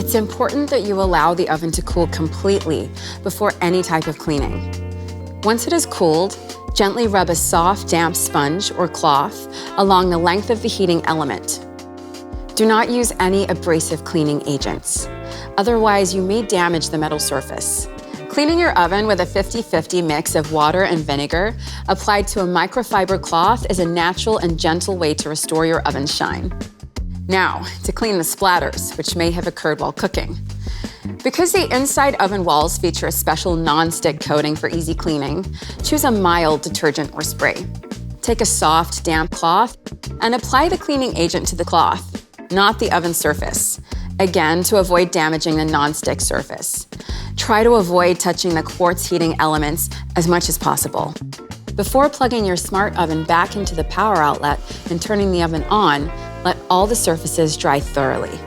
It's important that you allow the oven to cool completely before any type of cleaning. Once it is cooled, gently rub a soft, damp sponge or cloth along the length of the heating element. Do not use any abrasive cleaning agents. Otherwise, you may damage the metal surface. Cleaning your oven with a 50-50 mix of water and vinegar applied to a microfiber cloth is a natural and gentle way to restore your oven's shine. Now, to clean the splatters, which may have occurred while cooking. Because the inside oven walls feature a special non-stick coating for easy cleaning, choose a mild detergent or spray. Take a soft, damp cloth and apply the cleaning agent to the cloth, not the oven surface, again to avoid damaging the non-stick surface. Try to avoid touching the quartz heating elements as much as possible. Before plugging your smart oven back into the power outlet and turning the oven on, let all the surfaces dry thoroughly.